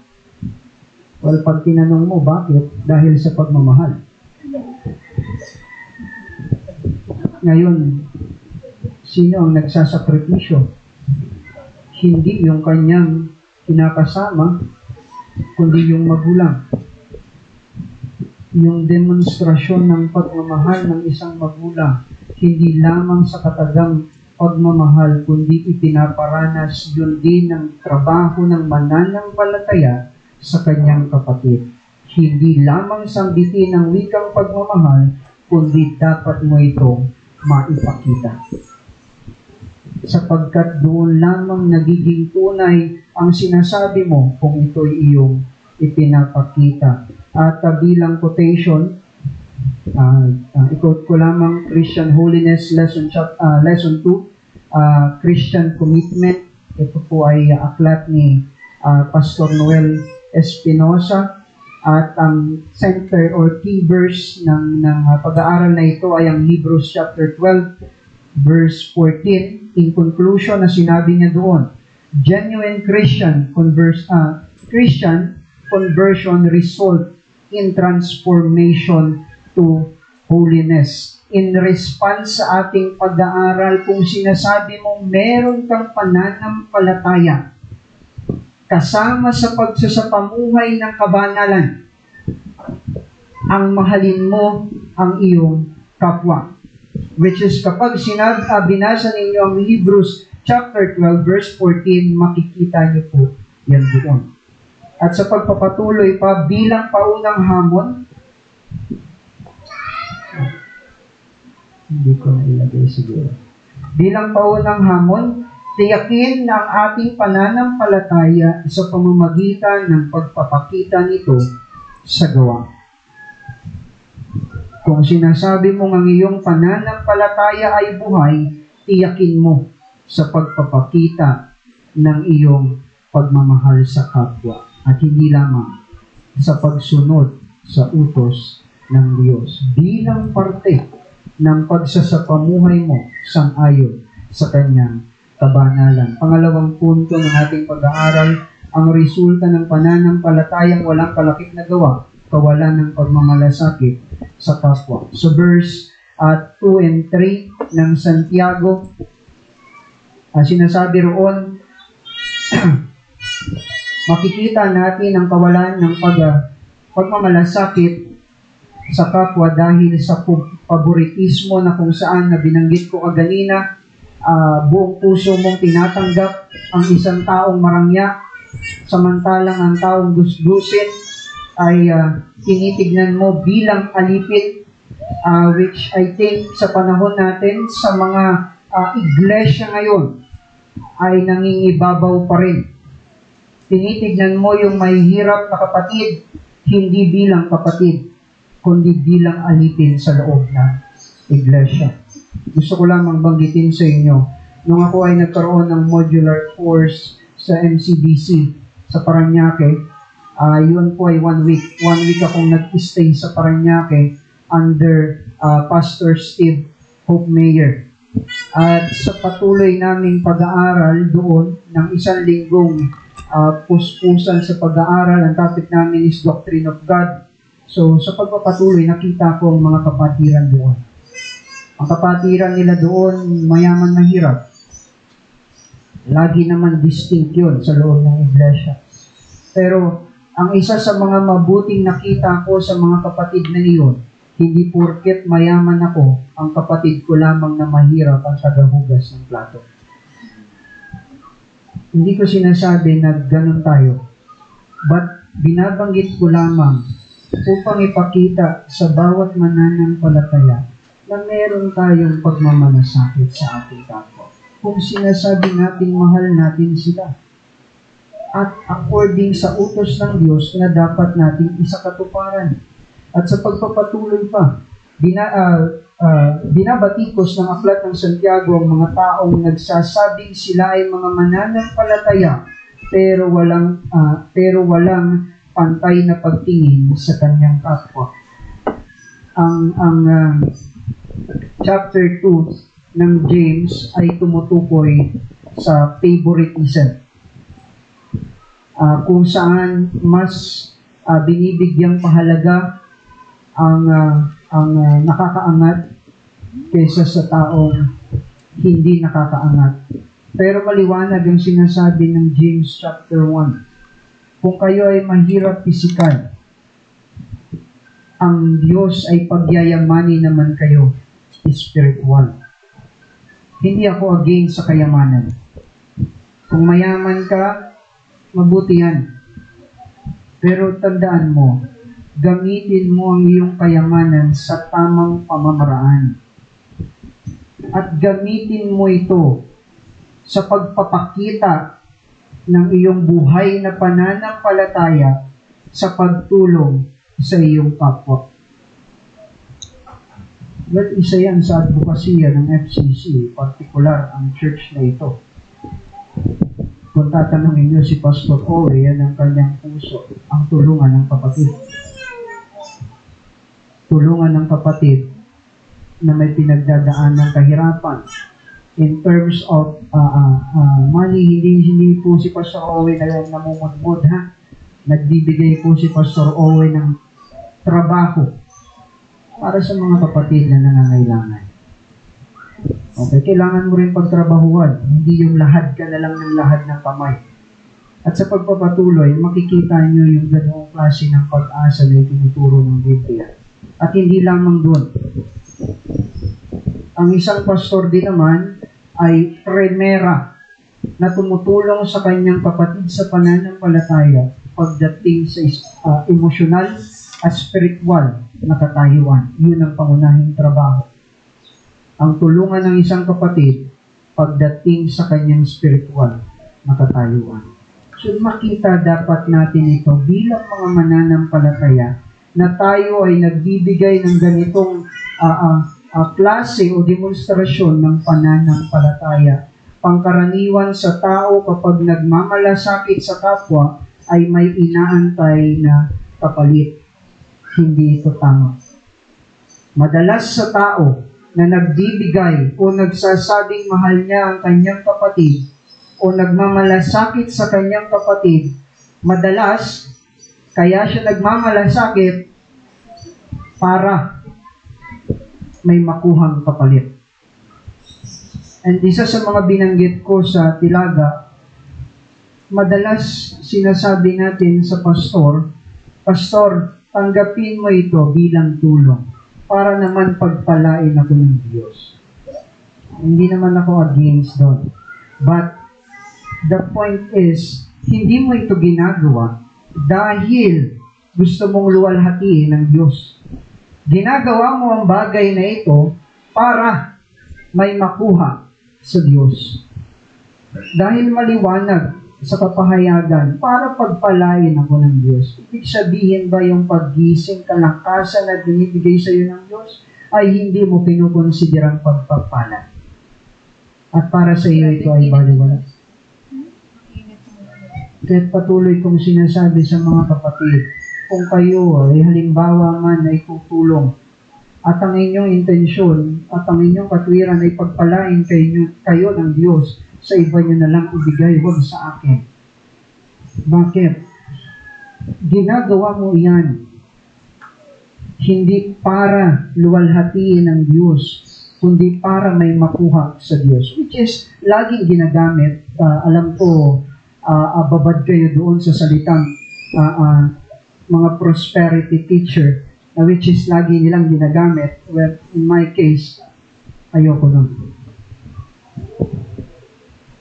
Well, pag tinanong mo, bakit? Dahil sa pagmamahal. Ngayon, sino ang nagsasakripisyo? Hindi yung kanyang kinakasama, kundi yung magulang. Yung demonstrasyon ng pagmamahal ng isang magulang, hindi lamang sa katagang pagmamahal, kundi ipinaparanas yun din ng trabaho ng mananampalataya sa kanyang kapatid. Hindi lamang sambitin ng wikang pagmamahal, kundi dapat mo itong maipakita. Sapagkat doon lamang nagiging tunay ang sinasabi mo kung ito'y iyong ipinapakita. At bilang quotation, i-quote ko lamang Christian Holiness Lesson 2, Christian Commitment. Ito po ay aklat ni Pastor Noel Espinosa. At ang center or key verse ng pag-aaral na ito ay ang Hebrews chapter 12, verse 14. In conclusion, na sinabi niya doon, genuine Christian conversion result in transformation to holiness. In response sa ating pag-aaral, kung sinasabi mong meron kang pananampalataya, kasama sa pagsasapamuhay ng kabanalan, ang mahalin mo ang iyong kapwa. Which is kapag binasa ninyo ang Hebrews chapter 12 verse 14, makikita niyo po yan doon. At sa pagpapatuloy pa, bilang paunang hamon, hindi ko na ilagay siguro. Bilang paunang hamon, tiyakin na ang ating pananampalataya sa pamamagitan ng pagpapakita nito sa gawa. Kung sinasabi mong ang iyong pananampalataya ay buhay, tiyakin mo sa pagpapakita ng iyong pagmamahal sa kapwa at hindi lamang sa pagsunod sa utos ng Diyos bilang parte ng pagsasapamuhay mo sang-ayon sa Kanyang kabanalan. Pangalawang punto ng ating pag-aaral, ang resulta ng pananampalatayang walang kalakip na gawa, kawalan ng pagmamalasakit sa kapwa. So verse 2 and 3 ng Santiago, sinasabi roon, makikita natin ang kawalan ng pagmamalasakit sa kapwa dahil sa favoritismo na kung saan na binanggit ko kaganina, buong puso mong tinatanggap ang isang taong marangya, samantalang ang taong gusgusin ay tinitignan mo bilang alipin, which I think sa panahon natin, sa mga iglesia ngayon, ay nangingibabaw pa rin. Tinitignan mo yung may hirap na kapatid, hindi bilang kapatid, kundi bilang alipin sa loob ng iglesia. Gusto ko lamang banggitin sa inyo, nung ako ay nagkaroon ng modular course sa MCBC sa Parañaque, yun po ay 1 week. 1 week akong nag-stay sa Parañaque under Pastor Steve Hope Mayer. At sa patuloy naming pag-aaral doon ng 1 linggong puspusan sa pag-aaral, ang topic namin is Doctrine of God. So sa pagpapatuloy, nakita ko ang mga kapatiran doon. Ang kapatiran nila doon, mayaman na hirap. Lagi naman distinct yun sa loob ng iglesia. Pero ang isa sa mga mabuting nakita ko sa mga kapatid na iyon, hindi porket mayaman ako, ang kapatid ko lamang na mahirap ang tagahugas ng plato. Hindi ko sinasabi na ganun tayo, but binabanggit ko lamang upang ipakita sa bawat mananampalataya na meron tayong pagmamalasakit sa ating kapwa. Kung sinasabi natin mahal natin sila, at according sa utos ng Diyos na dapat nating isakatuparan. At sa pagpapatuloy pa, binabatikos ng aklat ng Santiago ang mga taong nagsasabing sila ay mga mananampalataya pero walang pantay na pagtingin sa kanyang kapwa. Ang chapter 2 ng James ay tumutukoy sa favoritism, kung saan mas binibigyang pahalaga ang nakakaangat kaysa sa taong hindi nakakaangat. Pero maliwanag ang sinasabi ng James chapter 1. Kung kayo ay mahirap pisikal, ang Diyos ay pagyayamanin naman kayo spiritual. Hindi ako against sa kayamanan. Kung mayaman ka, mabuti yan. Pero tandaan mo, gamitin mo ang iyong kayamanan sa tamang pamamaraan. At gamitin mo ito sa pagpapakita ng iyong buhay na pananampalataya sa pagtulong sa iyong kapwa. Well, isa yan sa advokasya ng FCC, particular ang church na ito. Kung tatanungin niyo si Pastor Owe, yan ang kanyang puso, ang tulungan ng kapatid. Tulungan ng kapatid na may pinagdadaan ng kahirapan. In terms of money, hindi po si Pastor Owe na namumudmud, ha? Nagbibigay po si Pastor Owe ng trabaho para sa mga kapatid na nangangailangan. Okay, kailangan mo rin pagtrabahuan, hindi yung lahad ka na lang ng lahad ng kamay. At sa pagpapatuloy, makikita nyo yung ganoong klase ng pag-asa na itinuturo ng Biblia. At hindi lamang doon. Ang isang pastor din naman ay primera na tumutulong sa kanyang kapatid sa pananampalataya pagdating sa emosyonal at spiritual na katayuan. Yun ang pangunahing trabaho. Ang tulungan ng isang kapatid pagdating sa kanyang spiritual na katayuan. So makita dapat natin ito bilang mga mananampalataya na tayo ay nagbibigay ng ganitong klase o demonstrasyon ng pananampalataya. Pangkaraniwan sa tao kapag nagmamalasakit sa kapwa ay may inaantay na kapalit. Hindi ito tama. Madalas sa tao na nagbibigay o nagsasabing mahal niya ang kanyang kapatid o nagmamalasakit sa kanyang kapatid, madalas kaya siya nagmamalasakit para may makuhang kapalit. And isa sa mga binanggit ko sa Tilaga, madalas sinasabi natin sa pastor, Pastor, tanggapin mo ito bilang tulong para naman pagpalain ako ng Diyos. Hindi naman ako against doon. But the point is, hindi mo ito ginagawa dahil gusto mong luwalhatiin ng Diyos. Ginagawa mo ang bagay na ito para may makuha sa Diyos. Dahil maliwanag sa kapahayagan para pagpalain ako ng Diyos. Ibig sabihin ba yung paggising, kalakasan na binibigay sa iyo ng Diyos ay hindi mo pinukonsiderang pagpapala? At para sa iyo ito ay baliwala. Kaya patuloy kong sinasabi sa mga kapatid, kung kayo ay halimbawa man ay tutulong at ang inyong intensyon at ang inyong katwiran ay pagpalain kayo ng Diyos, sa iba nyo na lang ibigay, huwag sa akin. Bakit? Ginagawa mo yan hindi para luwalhatiin ng Diyos, kundi para may makuha sa Diyos. Which is, laging ginagamit, alam ko, babad kayo doon sa salitang mga prosperity teacher, which is lagi nilang ginagamit. Well, in my case, ayoko nun.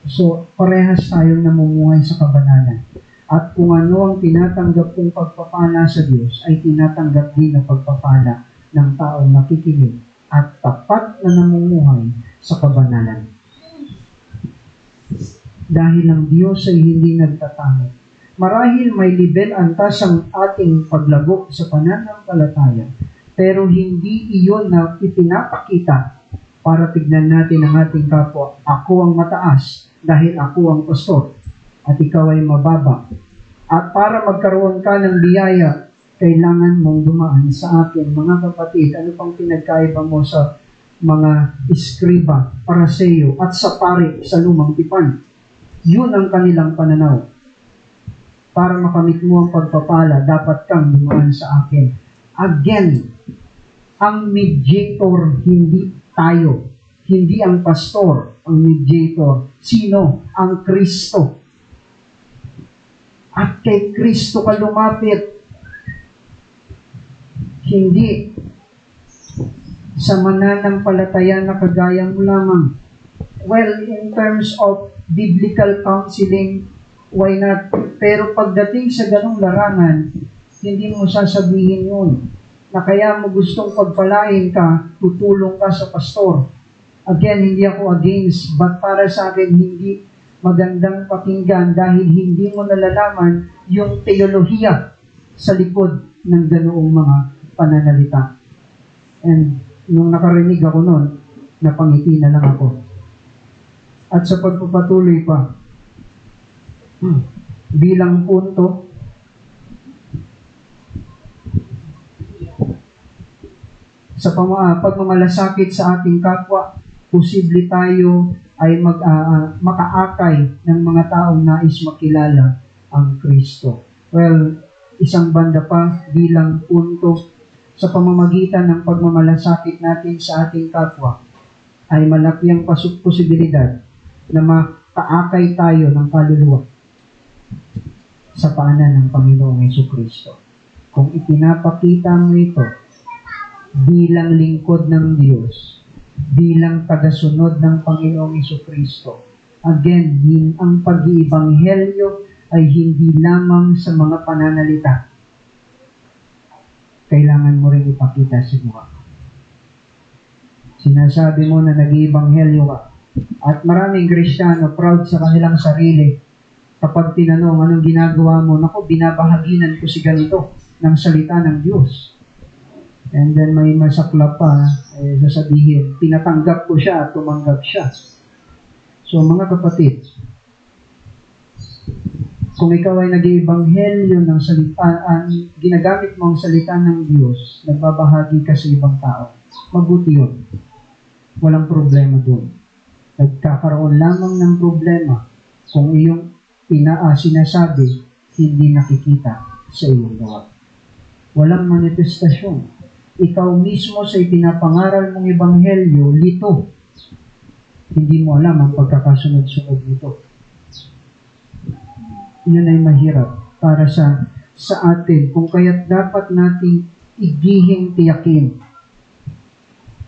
So, parehas tayong namumuhay sa kabanalan. At kung ano ang tinatanggap kong pagpapala sa Diyos, ay tinatanggap din ang pagpapala ng taong nakikinig at tapat na namumuhay sa kabanalan. Dahil ang Diyos ay hindi nagtatamot. Marahil may level antas ang ating paglago sa pananampalataya, pero hindi iyon na ipinapakita para tignan natin ang ating kapwa. Ako ang mataas dahil ako ang pastor at ikaw ay mababa. At para magkaroon ka ng biyaya, kailangan mong dumaan sa akin. Mga kapatid, ano pang pinagkaiba mo sa mga iskriba, paraseo at sa pare sa lumang tipan? Yun ang kanilang pananaw. Para makamit mo ang pagpapala, dapat kang dumaan sa akin. Again, ang mediator hindi tayo. Hindi ang pastor ang mediator. Sino? Ang Kristo. At kay Kristo ka lumapit. Hindi sa mananampalataya na kagaya mo lamang. Well, in terms of biblical counseling, why not? Pero pagdating sa ganong larangan, hindi mo sasabihin yun. Na kaya mo gustong pagpalain ka, tutulong ka sa pastor. Again, hindi ako against, but para sa akin, hindi magandang pakinggan dahil hindi mo nalalaman yung teolohiya sa likod ng ganoong mga pananalita. And nung nakarinig ako noon, napangiti na lang ako. At sa pagpapatuloy pa, bilang punto, sa pagmamalasakit sa ating kapwa, posible tayo ay makaakay ng mga taong nais makilala ang Kristo. Well, isang banda pa bilang punto, sa pamamagitan ng pagmamalasakit natin sa ating kapwa, ay malaki ang posibilidad na makaakay tayo ng kaluluwa sa paanan ng Panginoong Jesucristo. Kung ipinapakita mo ito bilang lingkod ng Diyos, bilang tagasunod ng Panginoong Jesucristo, again, ang pag-iibanghelyo ay hindi lamang sa mga pananalita. Kailangan mo rin ipakita sa buhay. Sinasabi mo na nag-iibanghelyo ka. At maraming Kristiyano proud sa kanilang sarili. Kapag tinanong anong ginagawa mo, naku, binabahaginan ko si ganito ng salita ng Diyos. And then may masaklap pa, sasabihin, tinatanggap ko siya at tumanggap siya. So mga kapatid, kung ikaw ay nag-iibanghelyo ng salita, ginagamit mo ang salita ng Diyos, nagbabahagi ka sa ibang tao, mabuti yun. Walang problema doon. Nagkakaroon lamang ng problema kung iyong sinasabi, hindi nakikita sa iyong gawa. Walang manifestasyon. Ikaw mismo sa ipinapangaral mong ebanghelyo, lito. Hindi mo alam ang pagkakasunod-sunod nito. Yun ay mahirap para sa atin. Kung kaya't dapat nating igihing tiyakin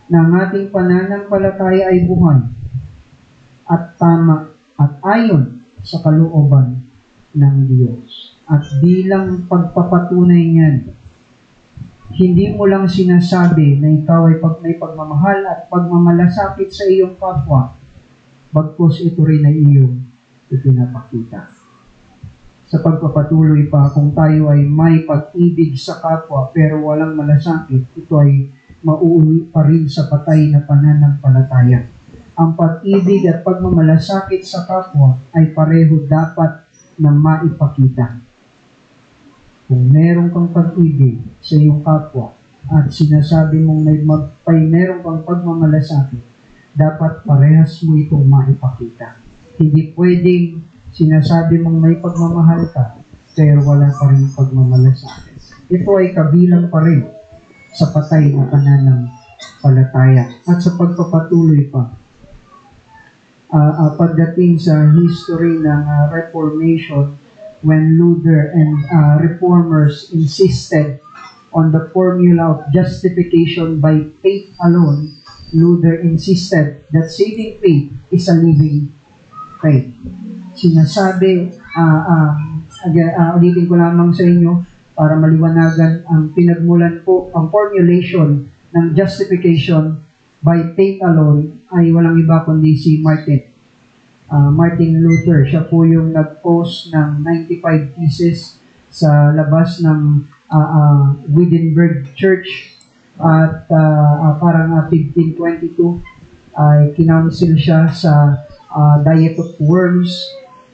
na ang ating pananampalataya ay buhay at tama at ayon sa kalooban ng Diyos. At bilang pagpapatunay niyan, hindi mo lang sinasabi na ikaw ay may pagmamahal at pagmamalasakit sa iyong kapwa, bagkus ito rin ay iyong ipinapakita. Sa pagpapatuloy pa, kung tayo ay may pag-ibig sa kapwa pero walang malasakit, ito ay mauuwi pa rin sa patay na pananampalataya. Ang pag-ibig at pagmamalasakit sa kapwa ay pareho dapat na maipakita. Kung meron kang pag-ibig sa iyong kapwa at sinasabi mong meron kang pagmamalasakit, dapat parehas mo itong maipakita. Hindi pwedeng sinasabi mong may pagmamahal ka, pero wala pa rin pagmamalasakit. Ito ay kabilang pa rin sa patay na pananampalataya. At sa pagpapatuloy pa, pagdating sa history ng Reformation, when Luther and Reformers insisted on the formula of justification by faith alone, Luther insisted that saving faith is a living faith. Sinasabi, ulitin ko lamang sa inyo para maliwanagan ang pinagmulan po, ang formulation ng justification by faith alone ay walang iba kundi si Martin Martin Luther. Siya po yung nag-post ng 95 theses sa labas ng Wittenberg Church at parang 1522 ay kinounsel siya sa diet of worms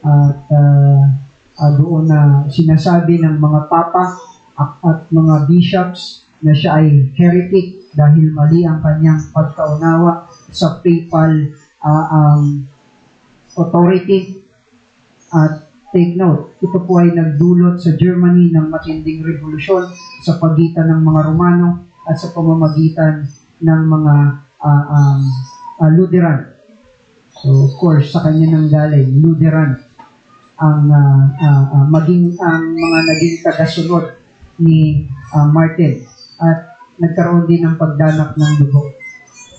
at doon na sinasabi ng mga papa at mga bishops na siya ay heretic dahil mali ang kanyang pagkaunawa sa papal authority. At take note, ito po ay nagdulot sa Germany ng matinding revolusyon sa pagitan ng mga Romano at sa pamamagitan ng mga Lutheran. So, of course, sa kanya nang galing, Lutheran ang maging ang mga naging tagasunod ni Martin at nagkaroon din ng pagdanak ng dugo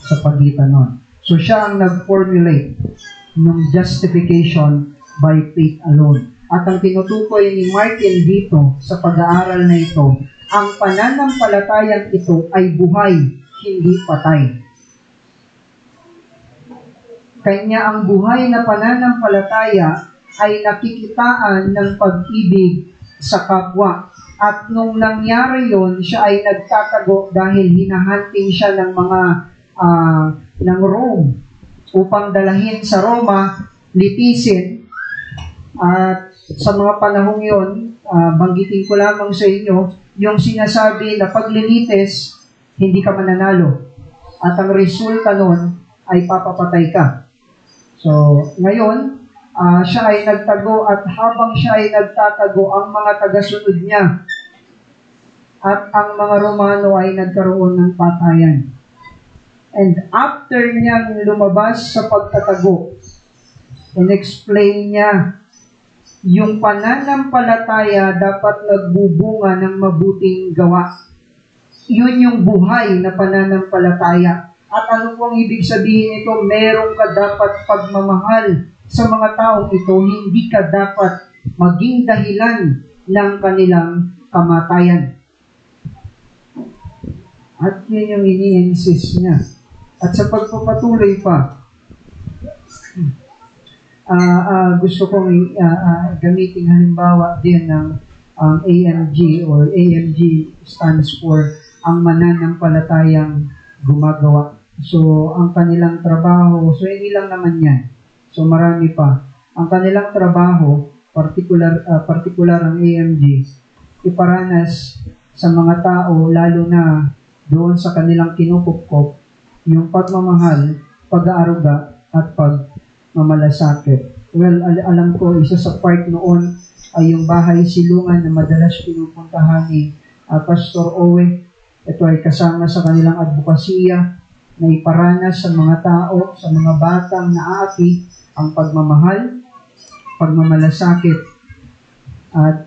sa pagitan nun. So, siya ang nag-formulate ng justification by faith alone. At ang tinutukoy ni Martin dito sa pag-aaral na ito, ang pananampalatayang ito ay buhay, hindi patay. Kanya ang buhay na pananampalataya ay nakikitaan ng pag-ibig sa kapwa. At nung nangyari yon, siya ay nagtatago dahil hinahunting siya ng mga ng Rome upang dalahin sa Roma, litisin. At sa mga panahong yon, banggitin ko lamang sa inyo, yung sinasabi na paglilitis, hindi ka mananalo. At ang resulta nun ay papapatay ka. So, ngayon, siya ay nagtago at habang siya ay nagtatago, ang mga tagasunod niya at ang mga Romano ay nagkaroon ng patayan. And after niyang lumabas sa pagtatago, in-explain niya yung pananampalataya dapat nagbubunga ng mabuting gawa. Yun yung buhay na pananampalataya. At ano pong ibig sabihin ito? Meron ka dapat pagmamahal sa mga taong ito. Hindi ka dapat maging dahilan ng kanilang kamatayan. At yun yung ini-insist niya. At sa pagpapatuloy pa, gusto kong gamitin halimbawa din ng AMG or AMG stands for ang mananampalatayang gumagawa. So, ang kanilang trabaho, so hindi lang naman yan. So, marami pa. Ang kanilang trabaho, particular ang AMG, iparanas sa mga tao, lalo na doon sa kanilang kinukupkop, yung pagmamahal, pag-aaruga, at pagmamalasakit. Well, alam ko, isa sa part noon ay yung bahay silungan na madalas pinupuntahan ni Pastor Owe. Ito ay kasama sa kanilang advokasya na iparanas sa mga tao, sa mga batang naapi, ang pagmamahal, pagmamalasakit, at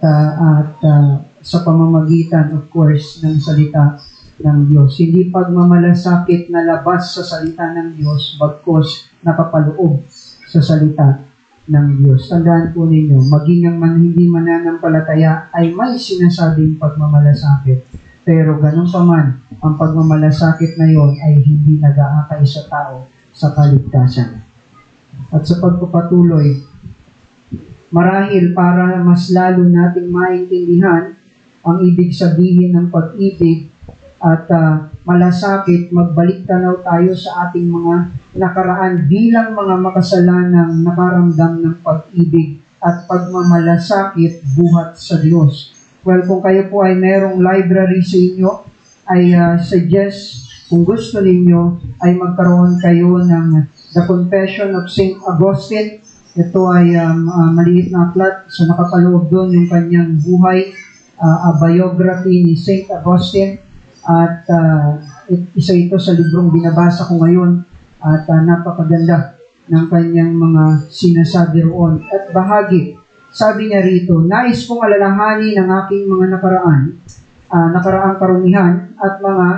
sa pamamagitan, of course, ng salita ng Diyos. Hindi pagmamalasakit na labas sa salita ng Diyos, bagkos nakapaloob sa salita ng Diyos. Tandaan po ninyo, maging ang hindi mananampalataya ay may sinasabing pagmamalasakit. Pero ganun pa man, ang pagmamalasakit na yon ay hindi nag-aakay sa tao sa kaligtasan. At sa pagpapatuloy, marahil para mas lalo nating maintindihan ang ibig sabihin ng pag-ibig at malasakit, magbalik tanaw tayo sa ating mga nakaraan bilang mga makasalanang nakaramdam ng pag-ibig at pagmamalasakit buhat sa Diyos. Well, kung kayo po ay merong library sa inyo, ay suggest, kung gusto ninyo, ay magkaroon kayo ng The Confession of St. Augustine. Ito ay maliit na aklat, so nakapaloob doon yung kanyang buhay, a biography ni St. Augustine. At isa ito sa librong binabasa ko ngayon at napakaganda ng kanyang mga sinasabi roon. At bahagi, sabi niya rito, nais kong alalahanin ang aking mga nakaraang karumihan at mga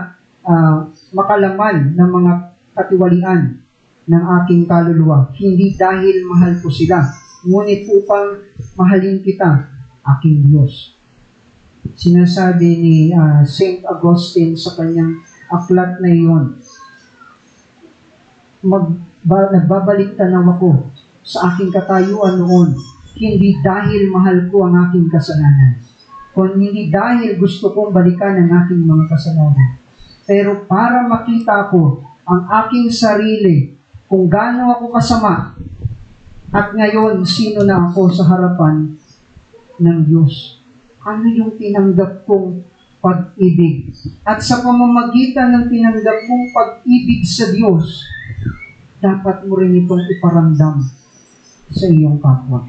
makalaman ng mga katiwalian ng aking kaluluwa. Hindi dahil mahal ko sila, ngunit upang mahalin kita, aking Diyos. Sinasabi ni St. Augustine sa kanyang aklat na iyon, nagbabalik tanaw ako sa aking katayuan noon, hindi dahil mahal ko ang aking kasalanan, kundi dahil gusto kong balikan ang aking mga kasalanan. Pero para makita ko ang aking sarili, kung gaano ako kasama, at ngayon, sino na ako sa harapan ng Diyos. Ano yung tinanggap kong pag-ibig? At sa pamamagitan ng tinanggap kong pag-ibig sa Diyos, dapat mo rin itong iparamdam sa iyong kapwa.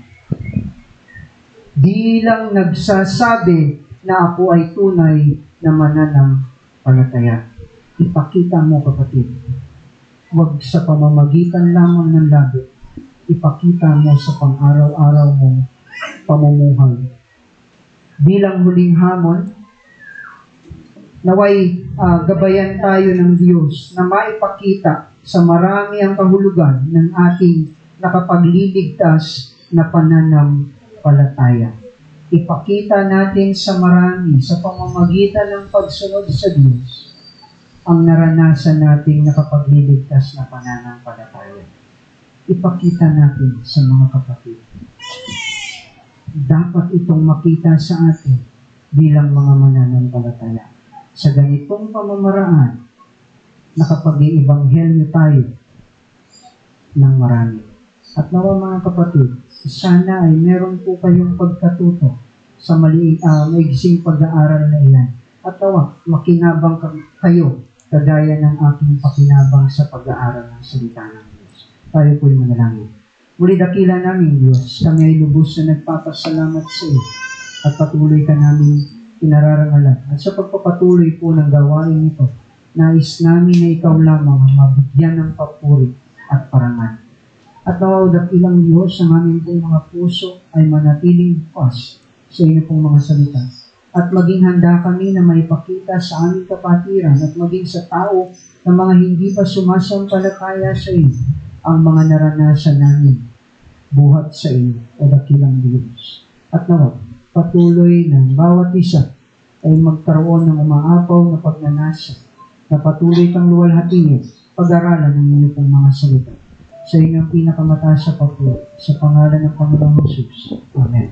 Di lang nagsasabi na ako ay tunay na mananampalataya. Ipakita mo, kapatid. Huwag sa pamamagitan lamang ng labi. Ipakita mo sa pang-araw-araw mong pamumuhay. Bilang huling hamon, naway gabayan tayo ng Diyos na maipakita sa marami ang kahulugan ng ating nakapagliligtas na pananampalataya. Ipakita natin sa marami sa pamamagitan ng pagsunod sa Diyos ang naranasan nating nakapagliligtas na pananampalataya. Ipakita natin sa mga kapatid. Dapat itong makita sa atin bilang mga mananampalataya. Sa ganitong pamamaraan, nakapag-iibanghelyo tayo ng marami. At nawa mga kapatid, sana ay meron po kayong pagkatuto sa maigsing pag-aaral na iyan. At nawa, makinabang kayo kagaya ng aking pakinabang sa pag-aaral ng salita ng Diyos. Tayo po'y manalangin. Muli dakila namin Diyos, kami ay lubos na nagpapasalamat sa iyo at patuloy ka namin pinararangalan. At sa pagpapatuloy po ng gawain ito, nais namin na ikaw lamang ang mabigyan ng papuri at parangal. At nawa dakilang Diyos, ang aming pong mga puso ay manatiling bukas sa inyo pong mga salita. At maging handa kami na maipakita sa aming kapatiran at maging sa tao na mga hindi pa sumasampalataya sa iyo ang mga naranasan namin buhat sa iyo o dakilang Diyos. At nawa, patuloy ng bawat isa ay magkaroon ng umaapaw na pagnanasa na patuloy kang luwalhatiin pag-aralan ng inyo pong mga salita. Sa inyong pinakamataas sa papuri, sa pangalan ng Panginoong Jesus. Amen.